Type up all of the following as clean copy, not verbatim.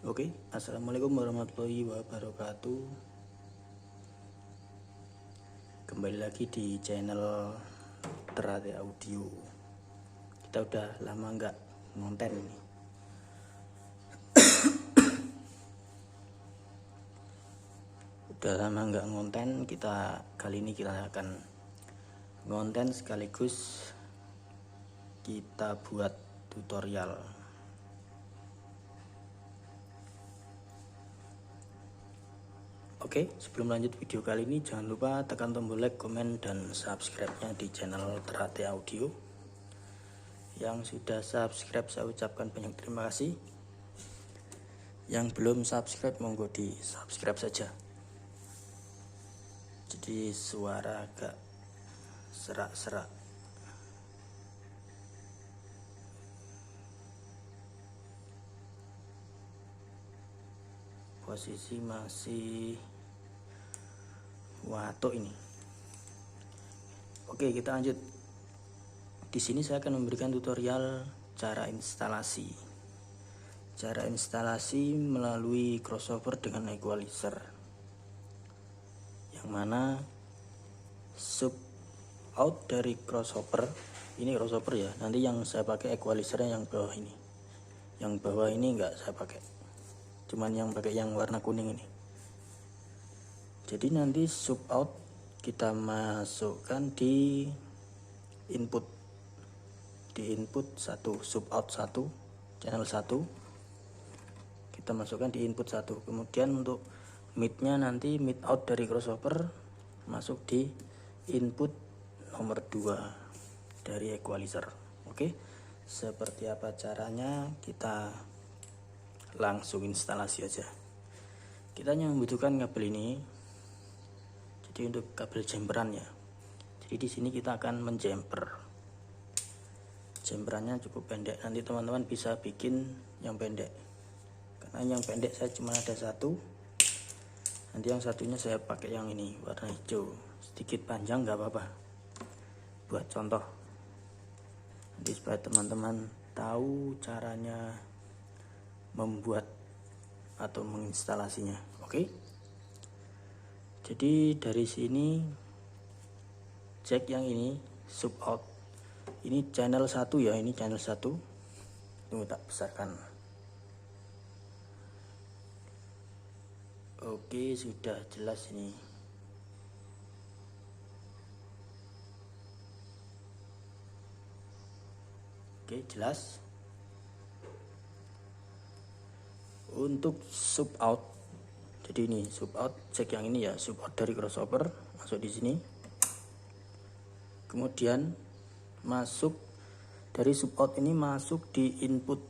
Oke, assalamualaikum warahmatullahi wabarakatuh. Kembali lagi di channel Terate Audio. Kita udah lama nggak ngonten nih. Udah lama nggak ngonten. Kali ini kita akan ngonten sekaligus kita buat tutorial. Oke, sebelum lanjut video kali ini jangan lupa tekan tombol like, komen, dan subscribe-nya di channel Terate Audio. Yang sudah subscribe saya ucapkan banyak terima kasih. Yang belum subscribe monggo di subscribe saja. Jadi suara agak serak-serak. Posisi masih watuk ini. Oke, kita lanjut. Di sini saya akan memberikan tutorial cara instalasi. Cara instalasi melalui crossover dengan equalizer. Yang mana sub out dari crossover, ini crossover ya. Nanti yang saya pakai equalizernya yang bawah ini. Yang bawah ini enggak saya pakai. Cuman yang pakai yang warna kuning ini. Jadi nanti sub out kita masukkan di input 1, sub out 1, channel 1 kita masukkan di input 1. Kemudian untuk mid-nya nanti mid out dari crossover masuk di input nomor 2 dari equalizer. Oke, seperti apa caranya, kita langsung instalasi aja. Kita hanya membutuhkan kabel ini. Jadi untuk kabel jemperan ya. Jadi di sini kita akan menjemper. Jemperannya cukup pendek. Nanti teman-teman bisa bikin yang pendek. Karena yang pendek saya cuma ada satu. Nanti yang satunya saya pakai yang ini warna hijau. Sedikit panjang nggak apa-apa. Buat contoh. Nanti supaya teman-teman tahu caranya membuat atau menginstalasinya. Oke. Jadi dari sini cek yang ini sub out. Ini channel 1 ya, ini channel 1. Tunggu tak besarkan. Oke, sudah jelas ini. Oke, jelas. Untuk sub out, jadi ini sub out, cek yang ini ya, sub out dari crossover, masuk di sini. Kemudian masuk dari sub out ini masuk di input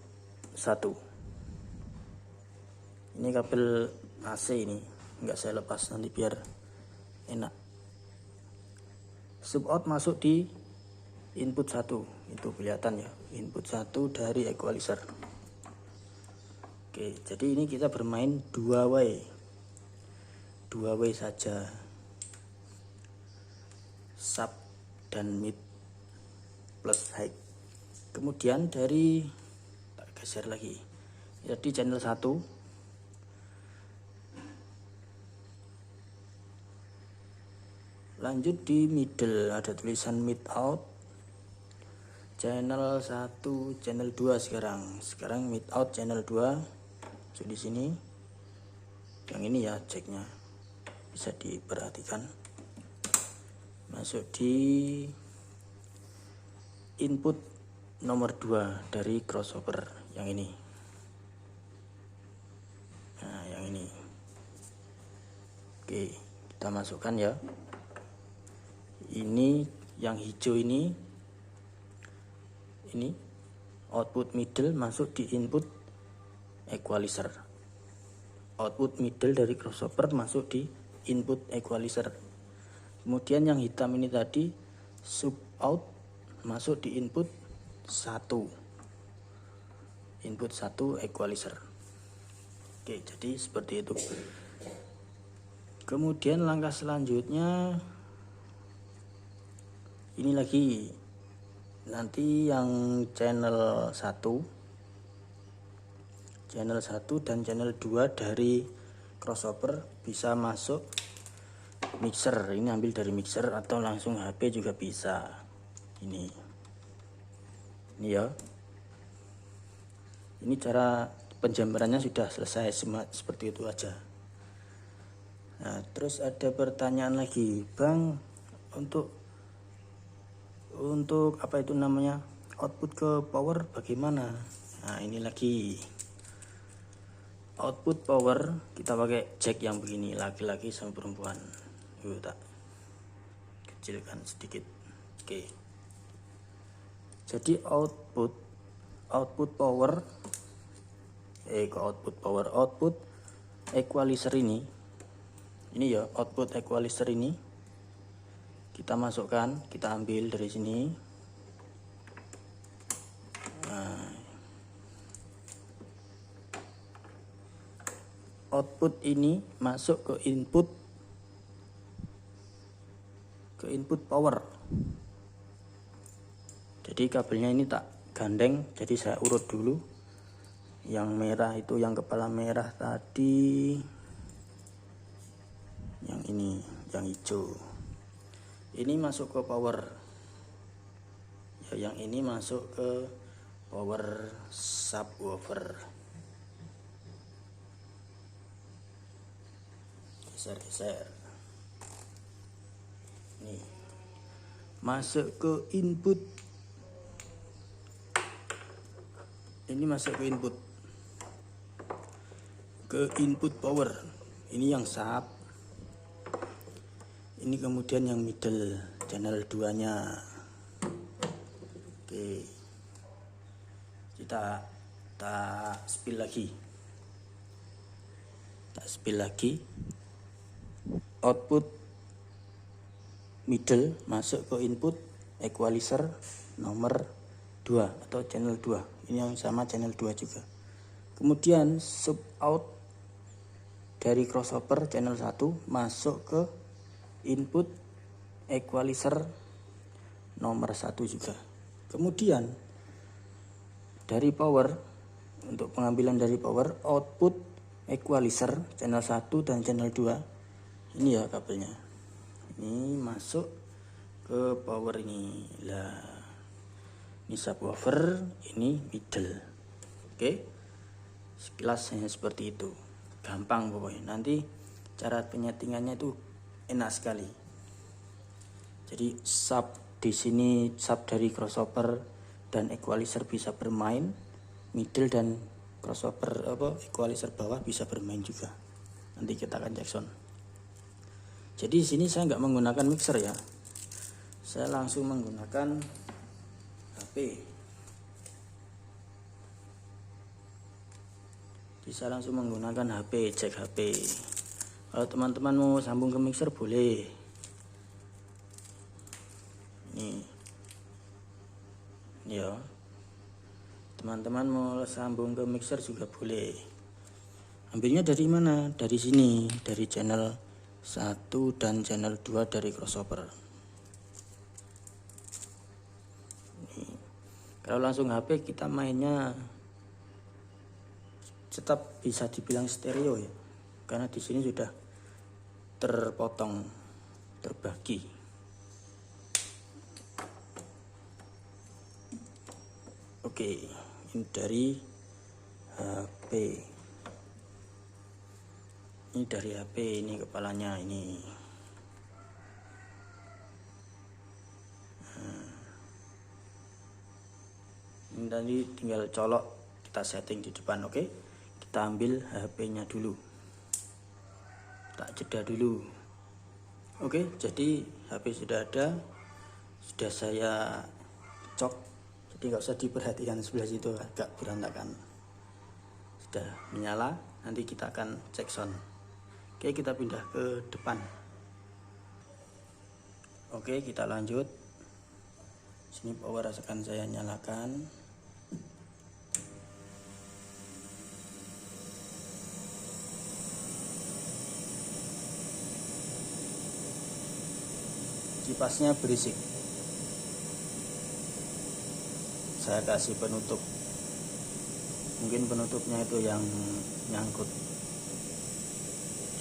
1. Ini kabel AC ini, enggak saya lepas nanti biar enak. Sub out masuk di input 1, itu kelihatan ya, input 1 dari equalizer. Oke, jadi ini kita bermain 2 way saja, sub dan mid plus high. Kemudian dari tak geser lagi, jadi channel 1 lanjut di middle, ada tulisan mid out, channel 1, channel 2 sekarang mid out channel 2. So di sini yang ini ya, ceknya bisa diperhatikan, masuk di input nomor 2 dari crossover yang ini. Nah, yang ini. Oke, kita masukkan ya. Ini yang hijau ini output middle masuk di input equalizer. Output middle dari crossover masuk di input equalizer. Kemudian yang hitam ini tadi sub out masuk di input 1. Input 1 equalizer. Oke, jadi seperti itu. Kemudian langkah selanjutnya ini lagi, nanti yang channel 1 channel 1 dan channel 2 dari crossover bisa masuk mixer. Ini ambil dari mixer atau langsung HP juga bisa. Ini ya, ini cara penjambarannya sudah selesai, seperti itu aja. Nah, terus ada pertanyaan lagi, Bang, untuk apa itu namanya, output ke power bagaimana? Nah, ini lagi output power kita pakai jack yang begini, laki-laki sama perempuan. Yuk, tak kecilkan sedikit. Oke, jadi output power output equalizer ini ya, output equalizer ini kita masukkan, kita ambil dari sini. Nah, output ini masuk ke input power. Jadi kabelnya ini tak gandeng, jadi saya urut dulu. Yang merah itu yang kepala merah tadi, yang ini yang hijau ini masuk ke power ya, yang ini masuk ke power subwoofer. Geser nih, masuk ke input, ini masuk ke input power. Ini yang sub, ini kemudian yang middle channel 2 nya. Oke, kita spill lagi, output middle masuk ke input equalizer nomor 2 atau channel 2. Ini yang sama channel 2 juga. Kemudian sub out dari crossover channel 1 masuk ke input equalizer nomor 1 juga. Kemudian dari power, untuk pengambilan dari power, output equalizer channel 1 dan channel 2 ini ya kabelnya, ini masuk ke power ini lah. Ini subwoofer, ini middle. Oke, sekilas hanya seperti itu, gampang pokoknya. Nanti cara penyetingannya itu enak sekali. Jadi sub di sini, sub dari crossover dan equalizer bisa bermain, middle dan crossover equalizer bawah bisa bermain juga. Nanti kita akan cek sound. Jadi di sini saya nggak menggunakan mixer ya, saya langsung menggunakan HP. Bisa langsung menggunakan HP, cek HP. Kalau teman-teman mau sambung ke mixer boleh. Nih ya, teman-teman mau sambung ke mixer juga boleh. Ambilnya dari mana? Dari sini, dari channel 1 dan channel 2 dari crossover. Nih, kalau langsung HP kita mainnya tetap bisa dibilang stereo ya, karena di sini sudah terpotong, terbagi. Oke, ini dari HP. Ini dari HP, ini kepalanya ini. Ini tadi tinggal colok, kita setting di depan. Oke, kita ambil HP-nya dulu, tak jeda dulu. Oke, jadi HP sudah ada, sudah saya cok, jadi nggak usah diperhatikan sebelah situ agak berantakan. Sudah menyala, nanti kita akan cek sound. Oke, kita pindah ke depan. Oke, kita lanjut. Sini power akan saya nyalakan. Kipasnya berisik. Saya kasih penutup mungkin penutupnya itu yang nyangkut.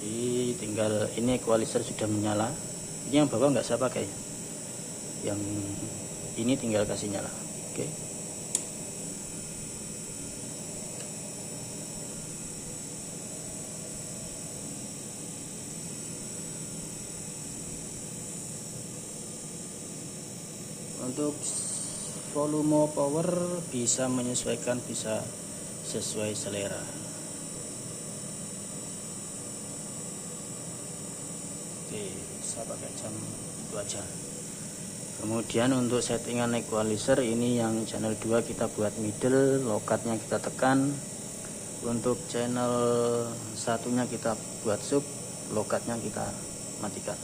Jadi tinggal ini equalizer sudah menyala. Ini yang bawah nggak saya pakai, yang ini tinggal kasih nyala. Oke. Untuk volume power bisa menyesuaikan, bisa sesuai selera. Oke, saya pakai jam itu aja. Kemudian untuk settingan equalizer ini yang channel 2 kita buat middle, lokatnya kita tekan. Untuk channel satunya kita buat sub, lokatnya kita matikan.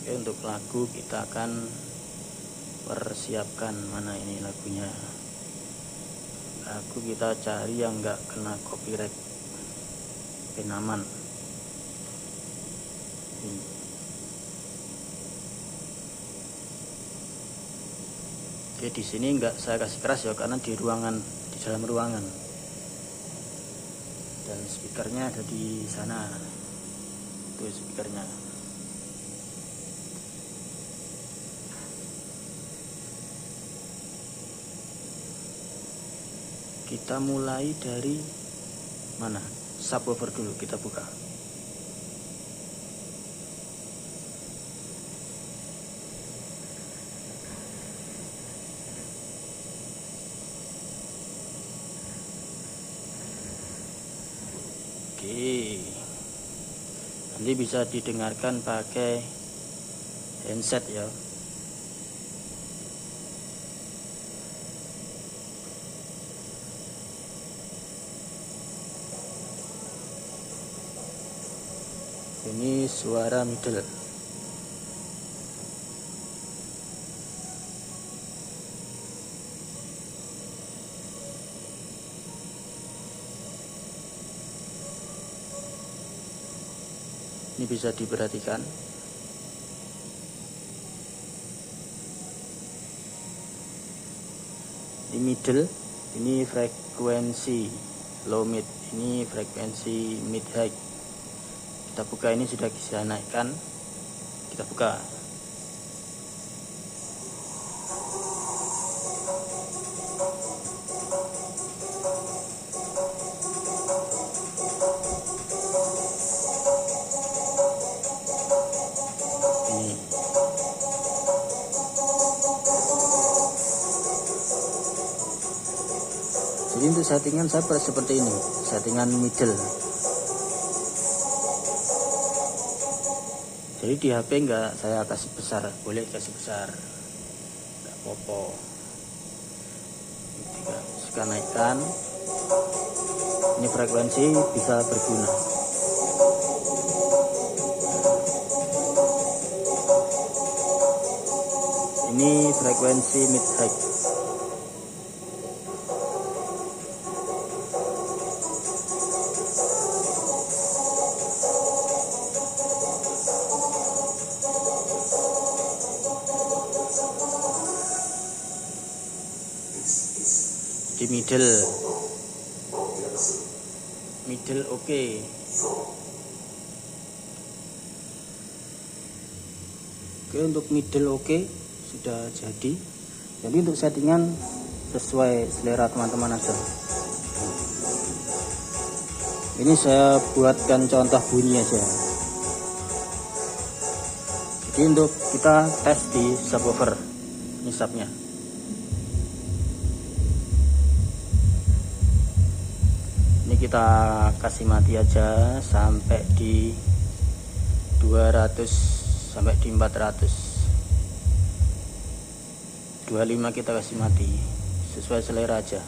Oke, untuk lagu kita akan persiapkan mana ini lagunya. Lagu kita cari yang enggak kena copyright, penaman. Oke, di sini enggak saya kasih keras ya, karena di ruangan, di dalam ruangan. Dan speakernya ada di sana. Itu speakernya. Kita mulai dari mana? Subwoofer dulu kita buka. Oke, nanti bisa didengarkan pakai handset ya. Ini suara middle. Ini bisa diperhatikan. Di middle ini frekuensi low mid, ini frekuensi mid high. Kita buka, ini sudah bisa naikkan. Kita buka. Ini. Jadi untuk settingan saya seperti ini, settingan middle. Jadi di HP enggak saya kasih besar, boleh kasih besar, enggak apa-apa. Suka naikkan, ini frekuensi bisa berguna. Ini frekuensi mid high. Di middle oke. Oke, untuk middle oke sudah jadi. Jadi untuk settingan sesuai selera teman-teman aja. Ini saya buatkan contoh bunyi aja. Jadi untuk kita tes di subwoofer, ini subnya. Ini kita kasih mati aja sampai di 200, sampai di 400. 25 kita kasih mati, sesuai selera aja.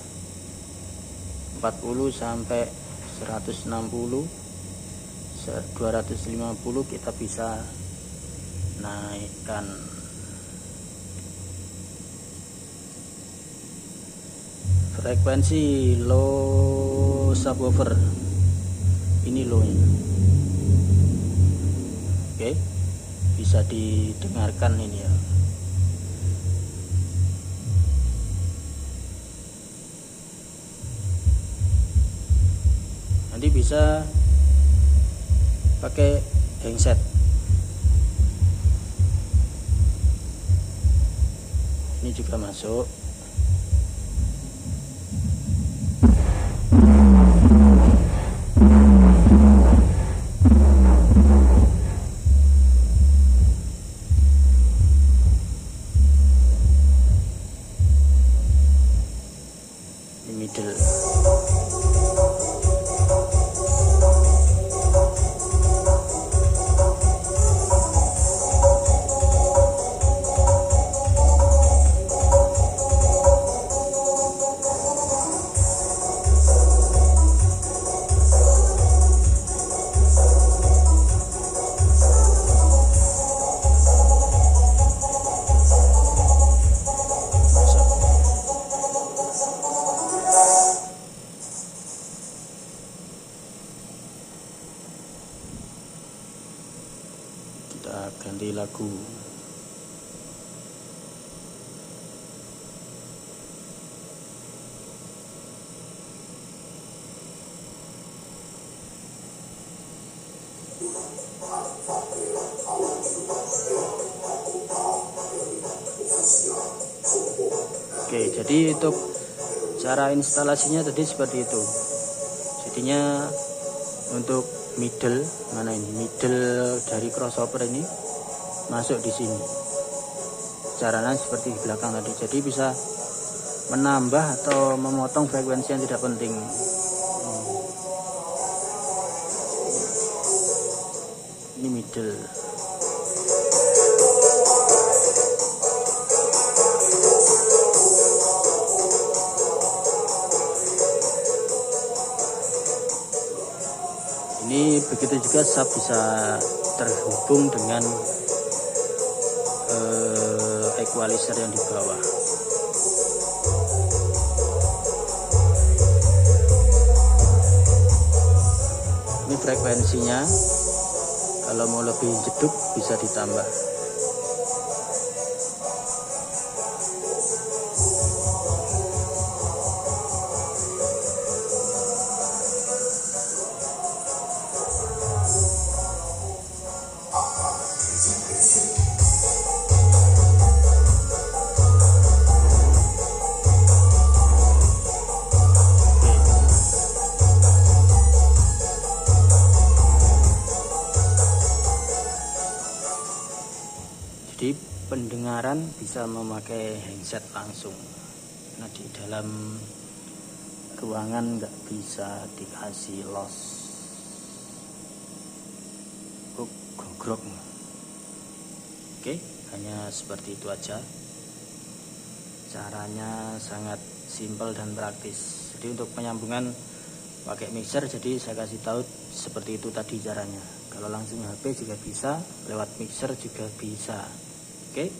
40 sampai 160, 250 kita bisa naikkan. Frekuensi low subwoofer, ini low nya. Oke, bisa didengarkan ini ya. Nanti bisa pakai handset. Ini juga masuk. Ini middle. Kita ganti lagu. Oke, jadi untuk cara instalasinya tadi seperti itu. Jadinya untuk middle, mana ini middle dari crossover ini masuk di sini. Caranya seperti di belakang tadi. Jadi bisa menambah atau memotong frekuensi yang tidak penting. Ini middle. Ini begitu juga sub bisa terhubung dengan equalizer yang di bawah. Ini frekuensinya, kalau mau lebih jeduk bisa ditambah. Jadi pendengaran bisa memakai handset langsung. Nah, di dalam ruangan nggak bisa dikasih loss. Gogrok. Oke, hanya seperti itu aja. Caranya sangat simpel dan praktis. Jadi untuk penyambungan pakai mixer, jadi saya kasih tahu seperti itu tadi caranya. Kalau langsung HP juga bisa, lewat mixer juga bisa. Oke,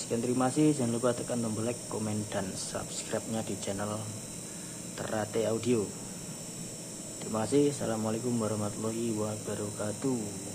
sekian, terima kasih. Jangan lupa tekan tombol like, komen, dan subscribe-nya di channel Ternate Audio. Terima kasih. Assalamualaikum warahmatullahi wabarakatuh.